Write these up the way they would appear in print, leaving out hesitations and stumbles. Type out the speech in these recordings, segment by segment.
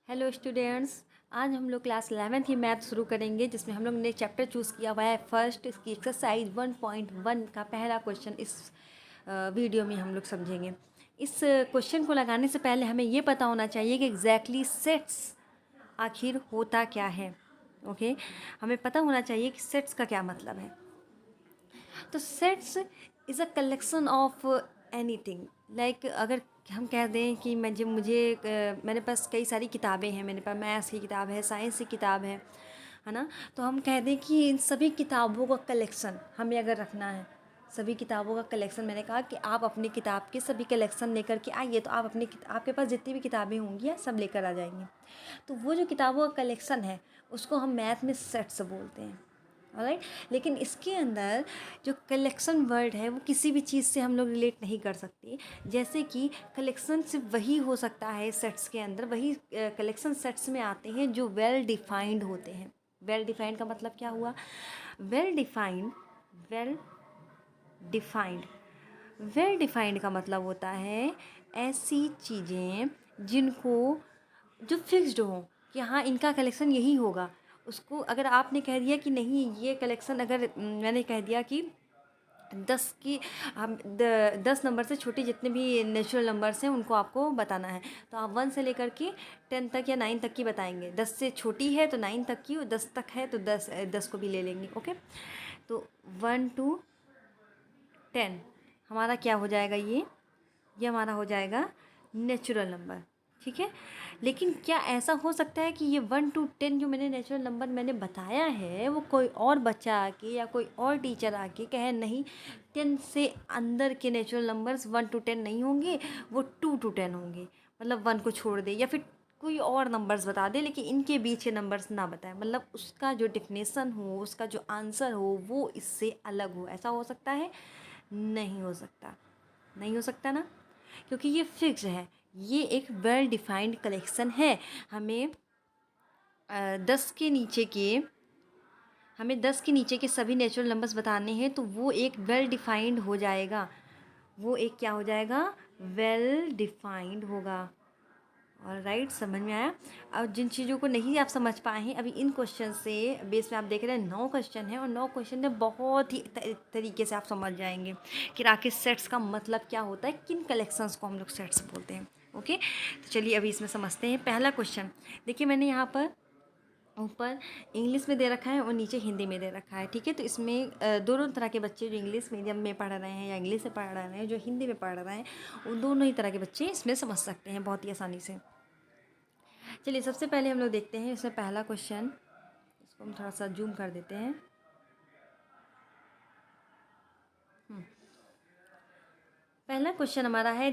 Hello students. आज हम लोग क्लास 11th की मैथ शुरू करेंगे, जिसमें हम लोग ने चैप्टर चूज़ किया हुआ है फर्स्ट। इसकी एक्सरसाइज 1.1 का पहला क्वेश्चन इस वीडियो में हम लोग समझेंगे। इस क्वेश्चन को लगाने से पहले हमें ये पता होना चाहिए कि एग्जैक्टली सेट्स आखिर होता क्या है। ओके, हमें पता होना चाहिए कि सेट्स का क्या मतलब है। तो sets is a collection of anything. Like अगर हम कह दें कि मेरे पास कई सारी किताबें हैं, मेरे पास मैथ्स की किताब है, साइंस की किताब है ना। तो हम कह दें कि इन सभी किताबों का कलेक्शन हमें अगर रखना है, सभी किताबों का कलेक्शन, मैंने कहा कि आप अपनी किताब के सभी कलेक्शन लेकर के आइए। तो आपके पास जितनी भी किताबें होंगी सब लेकर आ जाएंगे। तो वो जो किताबों का कलेक्शन है उसको हम मैथ में सेट्स बोलते हैं। ऑलराइट, लेकिन इसके अंदर जो कलेक्शन वर्ड है वो किसी भी चीज़ से हम लोग रिलेट नहीं कर सकते। जैसे कि कलेक्शन सिर्फ वही हो सकता है सेट्स के अंदर, वही कलेक्शन सेट्स में आते हैं जो वेल डिफाइंड होते हैं। वेल डिफाइंड का मतलब क्या हुआ? Well defined well defined well defined का मतलब होता है ऐसी चीज़ें जिनको जो फिक्स्ड हो कि हाँ इनका कलेक्शन यही होगा। उसको अगर आपने कह दिया कि नहीं ये कलेक्शन, अगर मैंने कह दिया कि 10 की हम 10 नंबर से छोटे जितने भी नेचुरल नंबर्स हैं उनको आपको बताना है, तो आप 1 से लेकर के 10 तक या 9 तक की बताएंगे। 10 से छोटी है तो 9 तक की, और 10 तक है तो 10 को भी ले लेंगे। ओके, तो 1 to 10 हमारा क्या हो जाएगा? ये हमारा हो जाएगा नेचुरल नंबर। ठीक है, लेकिन क्या ऐसा हो सकता है कि ये 1 to 10 जो मैंने नेचुरल नंबर मैंने बताया है वो कोई और बच्चा आके या कोई और टीचर आके कहे नहीं 10 से अंदर के नेचुरल नंबर्स 1 to 10 नहीं होंगे, वो 2 to 10 होंगे, मतलब 1 को छोड़ दे, या फिर कोई और नंबर्स बता दे लेकिन इनके बीच के नंबर्स ना बताए, मतलब उसका जो डिफिनेशन हो, उसका जो आंसर हो वो इससे अलग हो। ऐसा हो सकता है? नहीं हो सकता। नहीं हो सकता ना, क्योंकि ये फिक्स है, ये एक वेल डिफाइंड कलेक्शन है। हमें 10 के नीचे के हमें 10 के नीचे के सभी नेचुरल नंबर्स बताने हैं, तो वो एक वेल डिफाइंड हो जाएगा। वो एक क्या हो जाएगा? वेल डिफाइंड होगा। और राइट, समझ में आया? अब जिन चीज़ों को नहीं आप समझ पाए हैं अभी, इन क्वेश्चन से बेस में आप देख रहे हैं 9 क्वेश्चन हैं, और 9 क्वेश्चन में बहुत ही तरीके से आप समझ जाएंगे कि आखिर सेट्स का मतलब क्या होता है, किन कलेक्शंस को हम लोग सेट्स बोलते हैं। ओके, तो चलिए अभी इसमें समझते हैं। पहला क्वेश्चन देखिए, मैंने यहाँ पर ऊपर इंग्लिश में दे रखा है और नीचे हिंदी में दे रखा है। ठीक है, तो इसमें दोनों तरह के बच्चे जो इंग्लिश मीडियम में पढ़ रहे हैं या इंग्लिश से पढ़ रहे हैं, जो हिंदी में पढ़ रहे हैं, वो दोनों ही तरह के बच्चे इसमें समझ सकते हैं बहुत ही आसानी से। चलिए सबसे पहले हम लोग देखते हैं इसमें पहला क्वेश्चन। इसको हम थोड़ा सा जूम कर देते हैं। पहला क्वेश्चन हमारा है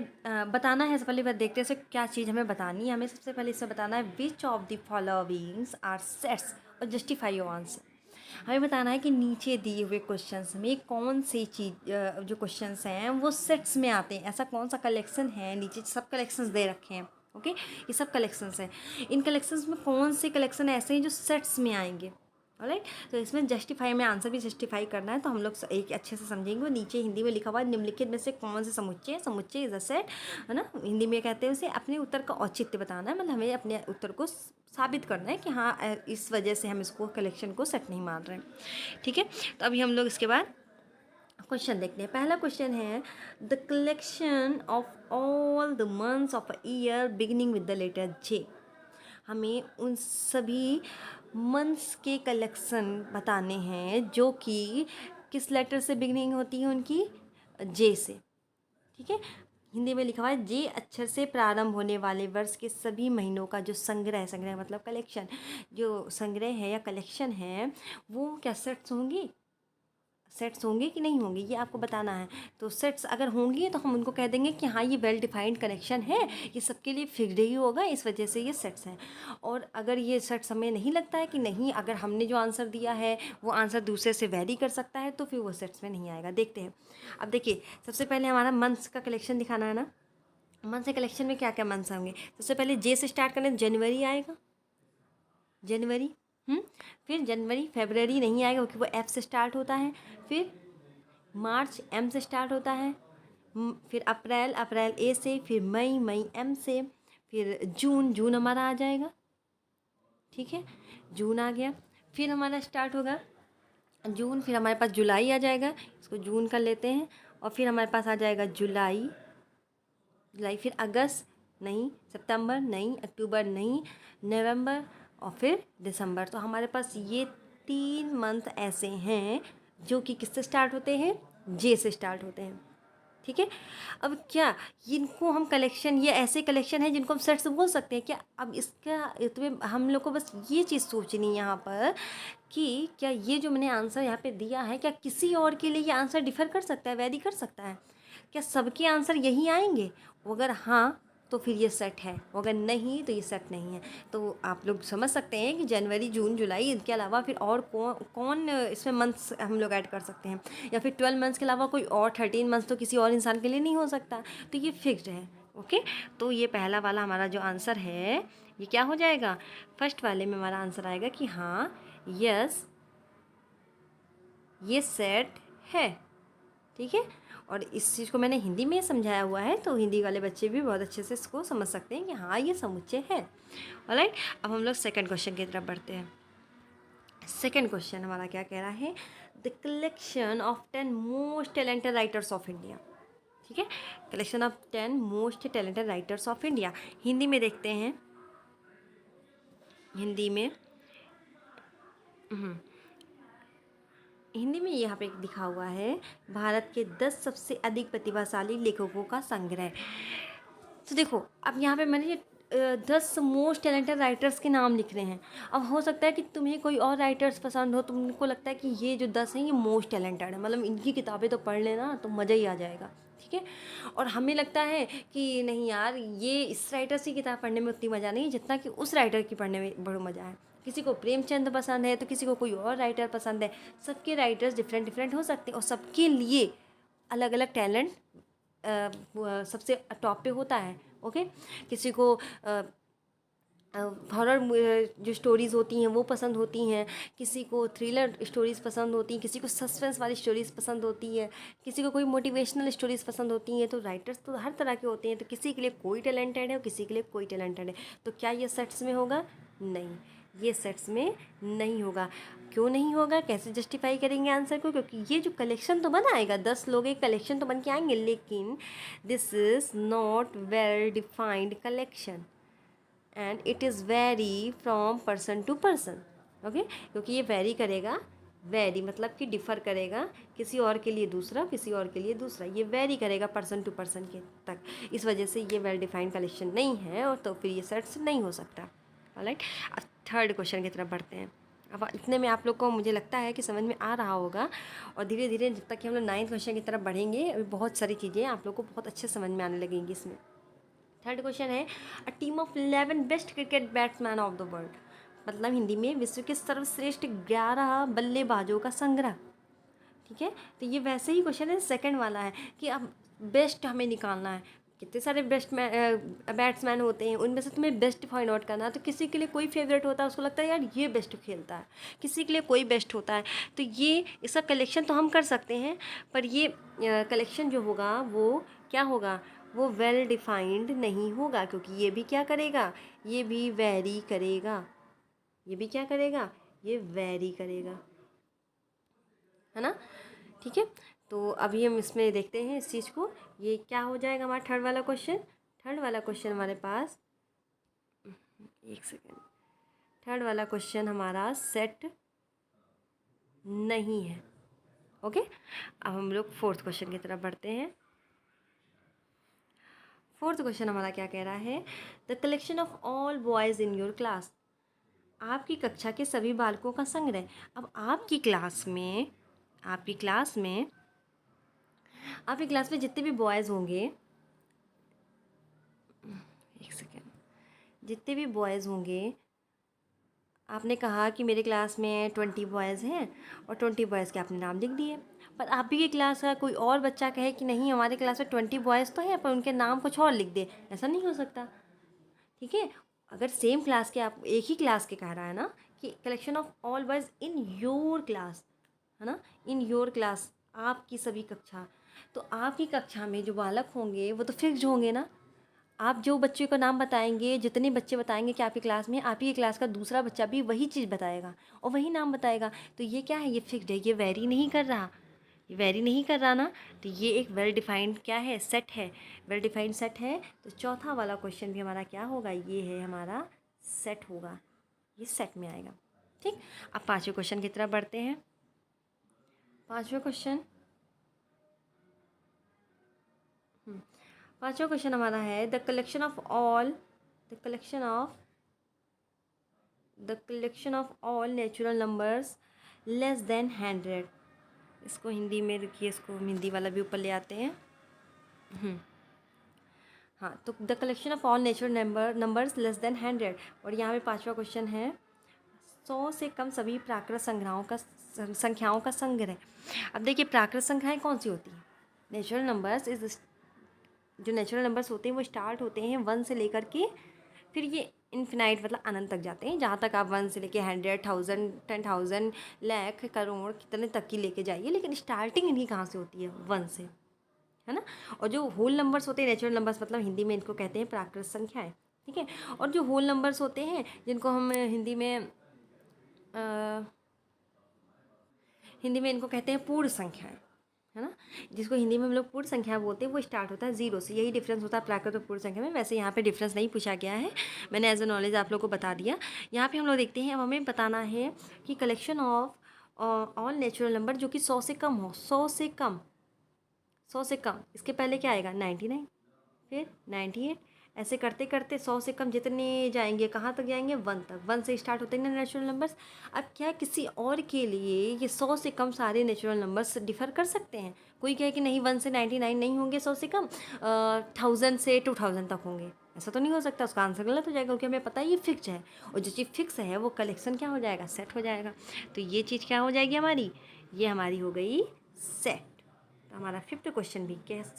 बताना है। सबसे पहले बात देखते हैं इसे क्या चीज़ हमें बतानी है। हमें सबसे पहले इससे बताना है which of the followings are sets और जस्टिफाई योर आंसर। हमें बताना है कि नीचे दिए हुए क्वेश्चंस में कौन सी चीज़ जो क्वेश्चंस हैं वो सेट्स में आते हैं। ऐसा कौन सा कलेक्शन है? नीचे सब कलेक्शंस दे रखे हैं। ओके, ये सब कलेक्शंस हैं। इन कलेक्शंस में कौन से कलेक्शन ऐसे हैं जो सेट्स में आएंगे? ऑलराइट, तो इसमें जस्टिफाई में आंसर भी जस्टिफाई करना है, तो हम लोग एक अच्छे से समझेंगे। नीचे हिंदी में लिखा हुआ है निम्नलिखित में से कौन से समुच्चय, समुच्चय इज अ सेट, है ना, हिंदी में कहते हैं उसे, अपने उत्तर का औचित्य बताना है, मतलब हमें अपने उत्तर को साबित करना है कि हाँ इस वजह से हम इसको कलेक्शन को सेट नहीं मान रहे हैं। ठीक है, तो अभी हम लोग इसके बाद क्वेश्चन देखते हैं। पहला क्वेश्चन है the collection of all the months of a year beginning with the letter J. हमें उन सभी मंथ्स के कलेक्शन बताने हैं जो कि किस लेटर से बिगनिंग होती है उनकी? जे से। ठीक है, हिंदी में लिखा हुआ है जे अक्षर से प्रारंभ होने वाले वर्ष के सभी महीनों का जो संग्रह, संग्रह मतलब कलेक्शन, जो संग्रह है या कलेक्शन है वो क्या सेट्स होंगी? सेट्स होंगे कि नहीं होंगे, ये आपको बताना है। तो सेट्स अगर होंगी तो हम उनको कह देंगे कि हाँ ये वेल डिफाइंड कनेक्शन है, ये सबके लिए फिक्स्ड ही होगा, इस वजह से ये सेट्स हैं। और अगर ये सेट्स हमें नहीं लगता है कि नहीं, अगर हमने जो आंसर दिया है वो आंसर दूसरे से वेरी कर सकता है, तो फिर वो सेट्स में नहीं आएगा। देखते हैं। अब देखिए, सबसे पहले हमारा मंथ्स का कलेक्शन दिखाना है ना। मंथ के कलेक्शन में क्या क्या मंथ्स होंगे? सबसे पहले जे से स्टार्ट करें, जनवरी आएगा, जनवरी। फिर जनवरी, फेबररी नहीं आएगा क्योंकि वो एफ से स्टार्ट होता है। फिर मार्च एम से स्टार्ट होता है। फिर अप्रैल, अप्रैल ए से। फिर मई, मई एम से। फिर जून, जून हमारा आ जाएगा। ठीक है, जून आ गया, फिर हमारा स्टार्ट होगा जून, फिर हमारे पास जुलाई आ जाएगा, इसको जून कर लेते हैं, और फिर हमारे पास आ जाएगा जुलाई, फिर अगस्त नहीं, सितंबर नहीं, अक्टूबर नहीं, नवंबर और फिर दिसंबर। तो हमारे पास ये 3 मंथ ऐसे हैं जो कि किससे स्टार्ट होते हैं, जे से स्टार्ट होते हैं। ठीक है, अब क्या इनको हम कलेक्शन, ये ऐसे कलेक्शन है जिनको हम सेट से बोल सकते हैं क्या? अब इसका तुम्हें हम लोग को बस ये चीज़ सोचनी है यहाँ पर कि क्या ये जो मैंने आंसर यहाँ पे दिया है, क्या किसी और के लिए ये आंसर डिफ़र कर सकता है, वेरी कर सकता है? क्या सबके आंसर यही आएंगे? अगर हाँ तो फिर ये सेट है, अगर नहीं तो ये सेट नहीं है। तो आप लोग समझ सकते हैं कि जनवरी, जून, जुलाई, इनके अलावा फिर और कौन इसमें मंथ्स हम लोग ऐड कर सकते हैं, या फिर 12 मंथ्स के अलावा कोई और 13 मंथ्स तो किसी और इंसान के लिए नहीं हो सकता। तो ये फिक्स्ड है। ओके, तो ये पहला वाला हमारा जो आंसर है ये क्या हो जाएगा, फर्स्ट वाले में हमारा आंसर आएगा कि हाँ, यस, ये सेट है। ठीक है, और इस चीज़ को मैंने हिंदी में समझाया हुआ है, तो हिंदी वाले बच्चे भी बहुत अच्छे से इसको समझ सकते हैं कि हाँ ये समुच्चय है। ऑलराइट, अब हम लोग सेकंड क्वेश्चन की तरफ बढ़ते हैं। सेकंड क्वेश्चन हमारा क्या कह रहा है, the collection of 10 most talented writers of India. ठीक है, collection of 10 most talented writers of India. Hindi में देखते हैं, हिंदी में हिंदी में यहाँ पे लिखा हुआ है, भारत के 10 सबसे अधिक प्रतिभाशाली लेखकों का संग्रह। तो देखो, अब यहाँ पे मैंने ये 10 मोस्ट टैलेंटेड राइटर्स के नाम लिख रहे हैं। अब हो सकता है कि तुम्हें कोई और राइटर्स पसंद हो, तुमको लगता है कि ये जो 10 हैं ये मोस्ट टैलेंटेड है, मतलब इनकी किताबें तो पढ़ लेना तो मज़ा ही आ जाएगा। ठीक है, और हमें लगता है कि नहीं यार, ये इस राइटर की किताब पढ़ने में उतनी मज़ा नहीं जितना कि उस राइटर की पढ़ने में बड़ा मज़ा है। किसी को प्रेमचंद पसंद है तो किसी को कोई और राइटर पसंद है। सबके राइटर्स डिफरेंट डिफरेंट हो सकते हैं, और सबके लिए अलग अलग टैलेंट सबसे टॉप पे होता है। ओके, किसी को हॉरर जो स्टोरीज़ होती हैं वो पसंद होती हैं, किसी को थ्रिलर स्टोरीज़ पसंद होती हैं, किसी को सस्पेंस वाली स्टोरीज़ पसंद होती है, किसी को कोई मोटिवेशनल स्टोरीज़ पसंद होती हैं। तो राइटर्स तो हर तरह के होते हैं, तो किसी के लिए कोई टैलेंटेड है और किसी के लिए कोई टैलेंटेड है। तो क्या ये सेट्स में होगा? नहीं, ये सेट्स में नहीं होगा। क्यों नहीं होगा, कैसे जस्टिफाई करेंगे आंसर को? क्योंकि ये जो कलेक्शन तो बनाएगा, 10 लोग एक कलेक्शन तो बन के आएंगे, लेकिन this is not well defined collection and it is very from person to person. Okay, क्योंकि ये वेरी करेगा, वेरी मतलब कि डिफ़र करेगा, किसी और के लिए दूसरा, किसी और के लिए दूसरा, ये वेरी करेगा पर्सन टू पर्सन के तक। इस वजह से ये वेल डिफाइंड कलेक्शन नहीं है, और तो फिर ये सेट्स नहीं हो सकता। ऑलराइट, अब थर्ड क्वेश्चन की तरफ बढ़ते हैं। अब इतने में आप लोग को मुझे लगता है कि समझ में आ रहा होगा, और धीरे धीरे जब तक कि हम लोग 9th क्वेश्चन की तरफ बढ़ेंगे, अभी बहुत सारी चीज़ें आप लोग को बहुत अच्छे समझ में आने लगेंगी इसमें। थर्ड क्वेश्चन है, a team of 11 best cricket batsman of the world, मतलब हिंदी में विश्व के सर्वश्रेष्ठ 11 बल्लेबाजों का संग्रह। ठीक है, तो ये वैसे ही क्वेश्चन है, सेकंड वाला है कि अब बेस्ट हमें निकालना है। कितने सारे बेस्ट बैट्समैन होते हैं, उनमें से तुम्हें बेस्ट फाइंड आउट करना है। तो किसी के लिए कोई फेवरेट होता है, उसको लगता है यार ये बेस्ट खेलता है, किसी के लिए कोई बेस्ट होता है। तो ये इसका कलेक्शन तो हम कर सकते हैं, पर ये कलेक्शन जो होगा वो क्या होगा, वो वेल डिफाइंड नहीं होगा, क्योंकि ये भी क्या करेगा, ये भी वेरी करेगा। ये भी क्या करेगा, ये वेरी करेगा, है ना? ठीक है, तो अभी हम इसमें देखते हैं इस चीज़ को। ये क्या हो जाएगा हमारा थर्ड वाला क्वेश्चन। थर्ड वाला क्वेश्चन हमारे पास, एक सेकेंड, थर्ड वाला क्वेश्चन हमारा सेट नहीं है। ओके, अब हम लोग फोर्थ क्वेश्चन की तरफ बढ़ते हैं। फोर्थ क्वेश्चन हमारा क्या कह रहा है, the collection of all boys in your class, आपकी कक्षा के सभी बालकों का संग्रह। अब आपकी क्लास में, आपकी क्लास में, आपकी क्लास में जितने भी बॉयज़ होंगे, एक सेकेंड, जितने भी बॉयज़ होंगे, आपने कहा कि मेरे क्लास में 20 बॉयज़ हैं, और 20 बॉयज़ के आपने नाम लिख दिए, पर आप ही की क्लास का कोई और बच्चा कहे कि नहीं हमारे क्लास में 20 बॉयज़ तो हैं पर उनके नाम कुछ और लिख दे, ऐसा नहीं हो सकता। ठीक है, अगर सेम क्लास के, आप एक ही क्लास के कह रहा है ना कि collection of all boys in your class, है ना, इन योर क्लास, आपकी सभी कक्षा, तो आपकी कक्षा में जो बालक होंगे वो तो फिक्स्ड होंगे ना। आप जो बच्चे का नाम बताएंगे, जितने बच्चे बताएंगे कि आपकी क्लास में, आप ही की क्लास का दूसरा बच्चा भी वही चीज़ बताएगा और वही नाम बताएगा। तो ये क्या है, ये फिक्स्ड है, ये वेरी नहीं कर रहा, ये वेरी नहीं कर रहा ना। तो ये एक वेल डिफाइंड क्या है, सेट है, वेल डिफाइंड सेट है। तो चौथा वाला क्वेश्चन भी हमारा क्या होगा, ये है हमारा सेट होगा, ये सेट में आएगा। ठीक, अब पाँचवें क्वेश्चन की तरफ बढ़ते हैं। पाँचवें क्वेश्चन, पाँचवा क्वेश्चन हमारा है the collection of all, the collection of the collection of all natural numbers less than 100। इसको हिंदी में देखिए, इसको हम हिंदी वाला भी ऊपर ले आते हैं। हाँ, तो the collection of all natural numbers less than 100। और यहाँ पे पांचवा क्वेश्चन है 100 से कम सभी प्राकृत संख्याओं का संग्रह। अब देखिए, प्राकृत संख्याएं कौन सी होती हैं, नेचुरल नंबर्स इज, जो नेचुरल नंबर्स होते हैं वो स्टार्ट होते हैं 1 से लेकर के, फिर ये इन्फिनाइट मतलब अनंत तक जाते हैं। जहाँ तक आप 1 से लेके 100, 1000, 10,000, लाख, करोड़, कितने तक की लेके जाइए, लेकिन स्टार्टिंग इनकी कहाँ से होती है, 1 से, है ना। और जो होल नंबर्स होते हैं, नेचुरल नंबर्स मतलब हिंदी में इनको कहते हैं प्राकृत संख्याएं, ठीक है। और जो होल नंबर्स होते हैं, जिनको हम हिंदी में इनको कहते हैं पूर्ण संख्याएं, है ना। जिसको हिंदी में हम लोग पूर्ण संख्या बोलते हैं, वो स्टार्ट होता है 0 से। यही डिफरेंस होता है प्राकृत और पूर्ण संख्या में। वैसे यहाँ पे डिफरेंस नहीं पूछा गया है, मैंने एज अ नॉलेज आप लोग को बता दिया। यहाँ पे हम लोग देखते हैं, अब हमें बताना है कि collection of all natural number जो कि 100 से कम हो, 100 से कम, 100 से कम, इसके पहले क्या आएगा 99, फिर 98, ऐसे करते करते 100 से कम जितने जाएंगे, कहाँ तक जाएंगे, 1 तक। 1 से स्टार्ट होते हैं ना नेचुरल नंबर्स। अब क्या किसी और के लिए ये 100 से कम सारे नेचुरल नंबर्स डिफ़र कर सकते हैं। कोई कहे कि नहीं 1 से 99 नहीं होंगे 100 से कम, 1000 से 2000 तक होंगे, ऐसा तो नहीं हो सकता। उसका आंसर गलत हो जाएगा, क्योंकि हमें पता है ये फिक्स है। और जो चीज़ फिक्स है वो कलेक्शन क्या हो जाएगा, सेट हो जाएगा। तो ये चीज़ क्या हो जाएगी हमारी, ये हमारी हो गई सेट। तो हमारा फिफ्थ क्वेश्चन भी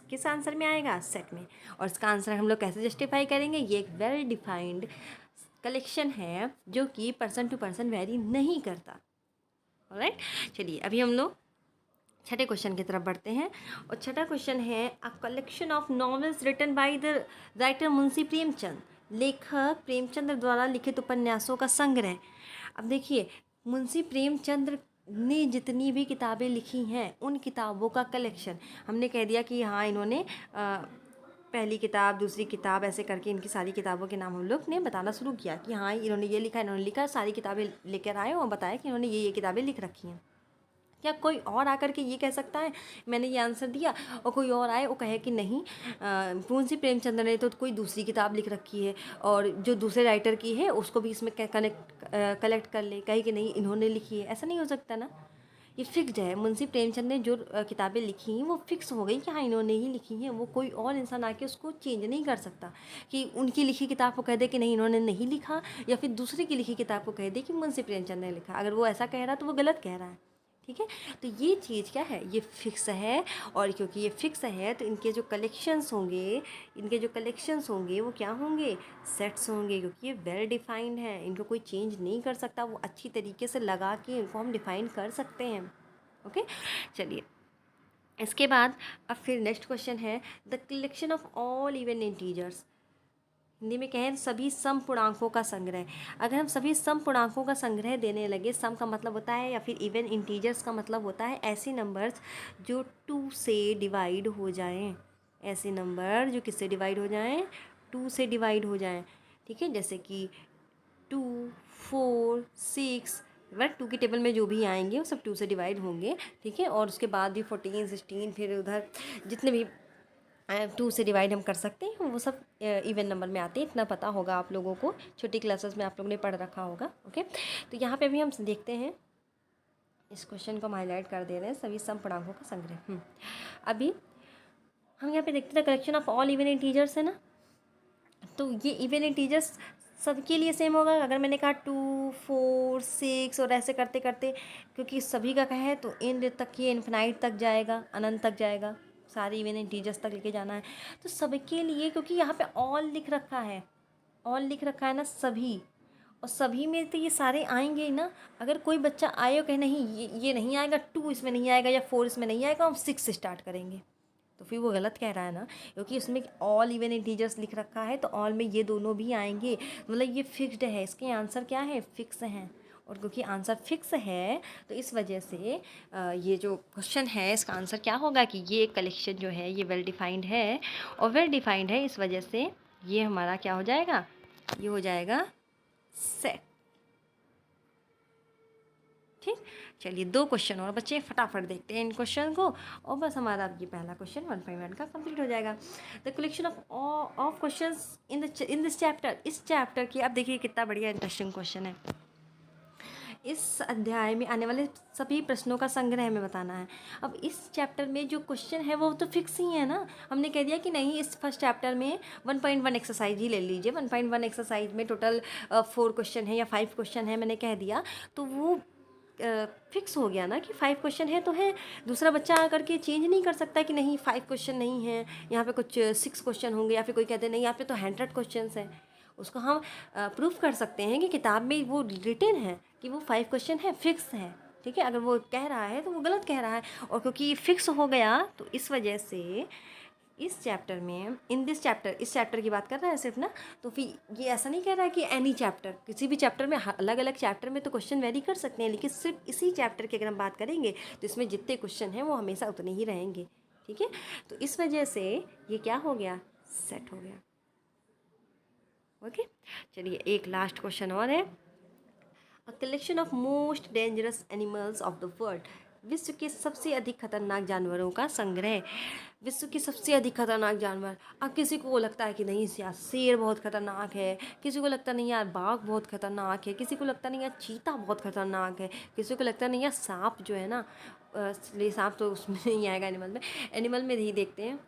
किस आंसर में आएगा, सेट में। और इसका आंसर हम लोग कैसे जस्टिफाई करेंगे, ये एक वेल डिफाइंड कलेक्शन है जो कि पर्सन टू पर्सन वेरी नहीं करता। ऑलराइट, चलिए अभी हम लोग छठे क्वेश्चन की तरफ बढ़ते हैं। और छठा क्वेश्चन है a collection of novels written by the writer Munshi Premchand, लेखक प्रेमचंद्र द्वारा लिखित उपन्यासों का संग्रह। अब देखिए, मुंशी प्रेमचंद्र ने जितनी भी किताबें लिखी हैं उन किताबों का कलेक्शन। हमने कह दिया कि हाँ इन्होंने पहली किताब, दूसरी किताब, ऐसे करके इनकी सारी किताबों के नाम हम लोग ने बताना शुरू किया कि हाँ इन्होंने ये लिखा, इन्होंने लिखा, सारी किताबें लेकर आए और बताया कि इन्होंने ये किताबें लिख रखी हैं। क्या कोई और आकर के ये कह सकता है मैंने ये आंसर दिया, और कोई और आए वो कहे कि नहीं मुंशी प्रेमचंद्र ने तो कोई दूसरी किताब लिख रखी है और जो दूसरे राइटर की है उसको भी इसमें कलेक्ट कर ले, कहे कि नहीं इन्होंने लिखी है, ऐसा नहीं हो सकता ना। ये फिक्स्ड है, मुंशी प्रेमचंद ने जो किताबें लिखी हैं वो फिक्स हो गई कि हाँ इन्होंने ही लिखी हैं। वो कोई और इंसान आके उसको चेंज नहीं कर सकता कि उनकी लिखी किताब को कह दे कि नहीं इन्होंने नहीं लिखा, या फिर दूसरे की लिखी किताब को कह दे कि मुंशी प्रेमचंद ने लिखा। अगर वो ऐसा कह रहा है तो वो गलत कह रहा है, ठीक है। तो ये चीज़ क्या है, ये फिक्स है। और क्योंकि ये फिक्स है तो इनके जो कलेक्शंस होंगे वो क्या होंगे, सेट्स होंगे, क्योंकि ये वेल डिफाइंड है, इनको कोई चेंज नहीं कर सकता। वो अच्छी तरीके से लगा के इनको हम डिफाइन कर सकते हैं। ओके, चलिए इसके बाद अब फिर नेक्स्ट क्वेश्चन है the collection of all even integers. Hindi में कहें सभी सम पूर्णांकों का संग्रह। अगर हम सभी सम पूर्णांकों का संग्रह देने लगे, सम का मतलब होता है, या फिर इवन इंटीजर्स का मतलब होता है ऐसे नंबर्स जो 2 से डिवाइड हो जाएं, ऐसे नंबर जो किससे डिवाइड हो जाएं, 2 से डिवाइड हो जाएं, ठीक है। जैसे कि 2, 4, 6, बट 2 की टेबल में जो भी आएंगे वो सब 2 से डिवाइड होंगे, ठीक है। और उसके बाद भी 14, 16, फिर उधर जितने भी 2 से डिवाइड हम कर सकते हैं वो सब इवन नंबर में आते हैं। इतना पता होगा आप लोगों को, छोटी क्लासेस में आप लोगों ने पढ़ रखा होगा। ओके, तो यहाँ पे भी हम देखते हैं, इस क्वेश्चन को हम हाईलाइट कर दे रहे हैं, सभी सम पूर्णांकों का संग्रह। अभी हम यहाँ पे देखते हैं collection of all even integers है ना, तो ये इवन इंटीजर्स सबके लिए सेम होगा। अगर मैंने कहा 2, 4, 6 और ऐसे करते करते, क्योंकि सभी का कहे तो एंड तक, ये इन्फिनाइट तक जाएगा, अनंत तक जाएगा, सारे इवन इंटीजर्स तक लेके जाना है। तो सबके लिए, क्योंकि यहाँ पे ऑल लिख रखा है, ऑल लिख रखा है ना, सभी, और सभी में तो ये सारे आएंगे ही ना। अगर कोई बच्चा आए और कहे नहीं ये नहीं आएगा, 2 इसमें नहीं आएगा या 4 इसमें नहीं आएगा, हम 6 से स्टार्ट करेंगे, तो फिर वो गलत कह रहा है ना, क्योंकि उसमें ऑल इवन इंटीजर्स लिख रखा है, तो ऑल में ये दोनों भी आएंगे, मतलब ये फिक्स्ड है, इसके आंसर क्या है, फिक्स हैं। और क्योंकि आंसर फिक्स है तो इस वजह से ये जो क्वेश्चन है इसका आंसर क्या होगा कि ये कलेक्शन जो है ये वेल डिफाइंड है, और वेल डिफाइंड है इस वजह से ये हमारा क्या हो जाएगा, ये हो जाएगा सेट। ठीक, चलिए 2 क्वेश्चन और बच्चे, फटाफट देखते हैं इन क्वेश्चन को, और बस हमारा अब ये पहला क्वेश्चन 1.1 का कंप्लीट हो जाएगा। The collection of questions in this chapter, इस चैप्टर की, अब देखिए कितना बढ़िया इंटरेस्टिंग क्वेश्चन है। इस अध्याय में आने वाले सभी प्रश्नों का संग्रह हमें बताना है। अब इस चैप्टर में जो क्वेश्चन है वो तो फिक्स ही है ना, हमने कह दिया कि नहीं इस फर्स्ट चैप्टर में 1.1 एक्सरसाइज ही ले लीजिए। 1.1 एक्सरसाइज में टोटल 4 क्वेश्चन है या 5 क्वेश्चन है, मैंने कह दिया, तो वो फिक्स हो गया ना कि 5 क्वेश्चन है तो है। दूसरा बच्चा आकर के चेंज नहीं कर सकता कि नहीं 5 क्वेश्चन नहीं है, यहाँ पे कुछ 6 क्वेश्चन होंगे, या फिर कोई कहते नहीं यहाँ पे तो 100 क्वेश्चन है। उसको हम प्रूफ कर सकते हैं कि किताब में वो रिटन है कि वो 5 क्वेश्चन है, फिक्स है। ठीक है, अगर वो कह रहा है तो वो गलत कह रहा है, और क्योंकि फिक्स हो गया तो इस वजह से इस चैप्टर में, इन दिस चैप्टर, इस चैप्टर की बात कर रहा है सिर्फ ना, तो फिर ये ऐसा नहीं कह रहा है कि एनी चैप्टर, किसी भी चैप्टर में, अलग अलग चैप्टर में तो क्वेश्चन वेरी कर सकते हैं, लेकिन सिर्फ इसी चैप्टर की अगर हम बात करेंगे तो इसमें जितने क्वेश्चन हैं वो हमेशा उतने ही रहेंगे। ठीक है, तो इस वजह से ये क्या हो गया, सेट हो गया। ओके, चलिए एक लास्ट क्वेश्चन और है। A collection of most dangerous animals of the world, विश्व के सबसे अधिक खतरनाक जानवरों का संग्रह। विश्व के सबसे अधिक खतरनाक जानवर, अब किसी को लगता है कि नहीं यार शेर बहुत खतरनाक है, किसी को लगता नहीं यार बाघ बहुत खतरनाक है, किसी को लगता नहीं यार चीता बहुत खतरनाक है, किसी को लगता नहीं यार सांप जो है ना, इसलिए सांप तो उसमें नहीं आएगा एनिमल में, एनिमल में ही देखते हैं।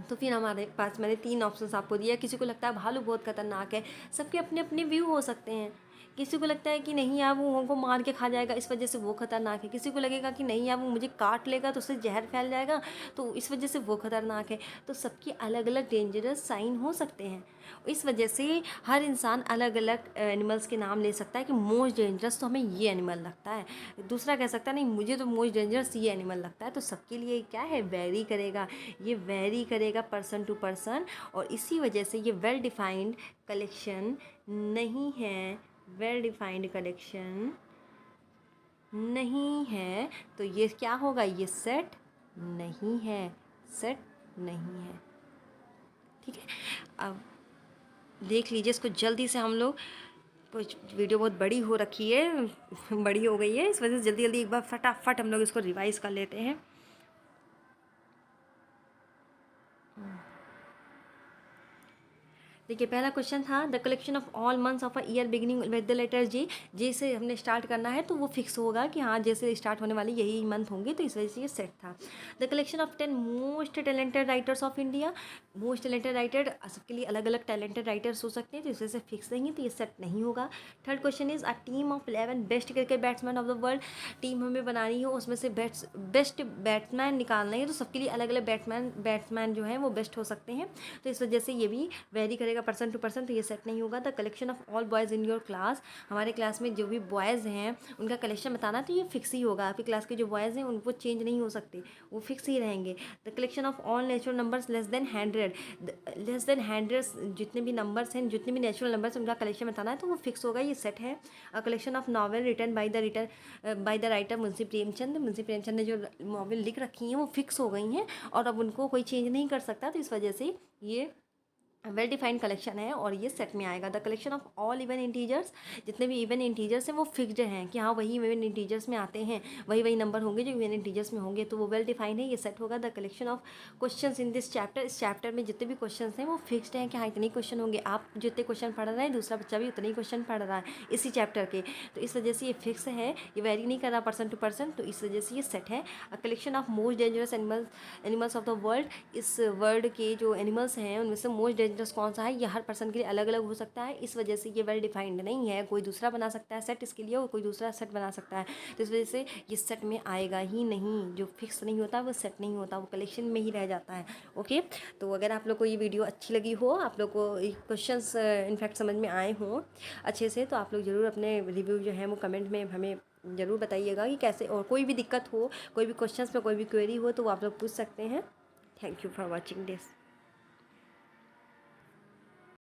तो फिर हमारे पास मैंने 3 ऑप्शंस आपको दिया। किसी को लगता है भालू बहुत खतरनाक है, सबके अपने अपने व्यू हो सकते हैं। किसी को लगता है कि नहीं यार वो हमको मार के खा जाएगा, इस वजह से वो खतरनाक है। किसी को लगेगा कि नहीं यार वो मुझे काट लेगा तो उससे जहर फैल जाएगा, तो इस वजह से वो खतरनाक है। तो सबकी अलग अलग डेंजरस साइन हो सकते हैं, इस वजह से हर इंसान अलग अलग एनिमल्स के नाम ले सकता है कि मोस्ट डेंजरस तो हमें ये एनिमल लगता है, दूसरा कह सकता है नहीं मुझे तो मोस्ट डेंजरस ये एनिमल लगता है। तो सबके लिए क्या है, वेरी करेगा, ये वेरी करेगा पर्सन टू पर्सन, और इसी वजह से ये वेल डिफाइंड कलेक्शन नहीं है, वेल डिफाइंड कलेक्शन नहीं है। तो ये क्या होगा, ये सेट नहीं है, सेट नहीं है। ठीक है, अब देख लीजिए इसको जल्दी से हम लोग, कुछ वीडियो बहुत बड़ी हो रखी है, बड़ी हो गई है, इस वजह से जल्दी जल्दी एक बार फटाफट हम लोग इसको रिवाइज कर लेते हैं। देखिए पहला क्वेश्चन था the collection of all months of a year beginning with the letter J, J से हमने स्टार्ट करना है तो वो फिक्स होगा कि हाँ जैसे स्टार्ट होने वाले यही मंथ होंगे, तो इस वजह से ये सेट था। The collection of 10 most talented writers of India, most talented writer, सबके लिए अलग अलग टैलेंटेड राइटर्स हो सकते हैं, तो इस वजह से फिक्स नहीं, तो ये सेट नहीं होगा। Third question is a team of 11 best cricket batsman of the world, team हमें बनानी हो, उसमें से बेस्ट बैट्समैन निकालना है, तो सबके लिए अलग अलग बैट्समैन जो हैं वो बेस्ट हो सकते हैं, तो इस वजह से ये भी वेरी करेगा पर्सन टू पर्सन, तो ये सेट नहीं होगा। The collection of all boys in your class, हमारे क्लास में जो भी बॉयज़ हैं उनका कलेक्शन बताना, तो ये फिक्स ही होगा। आपकी क्लास के जो बॉयज़ हैं उनको चेंज नहीं हो सकते, वो फिक्स ही रहेंगे। The collection of all natural numbers less than 100, less than 100 जितने भी नंबर्स हैं, जितने भी नेचुरल नंबर्स उनका कलेक्शन बताना है, तो वो फिक्स होगा, ये सेट है। Collection of novel written by the writer Munshi Premchand, Munshi Premchand ने जो नॉवल लिख रखी हैं वो फिक्स हो गई हैं और अब उनको कोई चेंज नहीं कर सकता, तो इस वजह से ये वेल डिफाइंड कलेक्शन है और ये सेट में आएगा। The collection of all even integers, जितने भी इवन इंटीजर्स हैं वो फिक्स्ड हैं कि हाँ वही इवन इंटीजर्स में आते हैं, वही नंबर होंगे जो इवन इंटीजर्स में होंगे, तो वो वेल डिफाइंड है, ये सेट होगा। The collection of questions in this chapter, इस चैप्टर में जितने भी क्वेश्चंस हैं वो फिक्स्ड हैं कि हाँ इतने क्वेश्चन होंगे, आप जितने क्वेश्चन पढ़ रहे हैं दूसरा बच्चा भी उतने ही क्वेश्चन पढ़ रहा है इसी चैप्टर के, तो इस वजह से ये फिक्स है, ये वेरी नहीं कर रहा पर्सन टू पर्सन, तो इस वजह से ये सेट है। A collection of most dangerous animals of the world, इस वर्ल्ड के जो एनिमल्स हैं उनमें से मोस्ट डेंजरस कौन सा है, ये हर पर्सन के लिए अलग अलग हो सकता है, इस वजह से ये वेल डिफाइंड नहीं है। कोई दूसरा बना सकता है सेट इसके लिए और कोई दूसरा सेट बना सकता है, तो इस वजह से ये सेट में आएगा ही नहीं, जो फिक्स नहीं होता वो सेट नहीं होता, वो कलेक्शन में ही रह जाता है। ओके, तो अगर आप लोग को ये वीडियो अच्छी लगी हो, आप लोग को क्वेश्चंस इनफैक्ट समझ में आए हों अच्छे से, तो आप लोग ज़रूर अपने रिव्यू जो है वो कमेंट में हमें ज़रूर बताइएगा कि कैसे, और कोई भी दिक्कत हो, कोई भी क्वेश्चंस में कोई भी क्वेरी हो तो वो आप लोग पूछ सकते हैं। Thank you for watching this.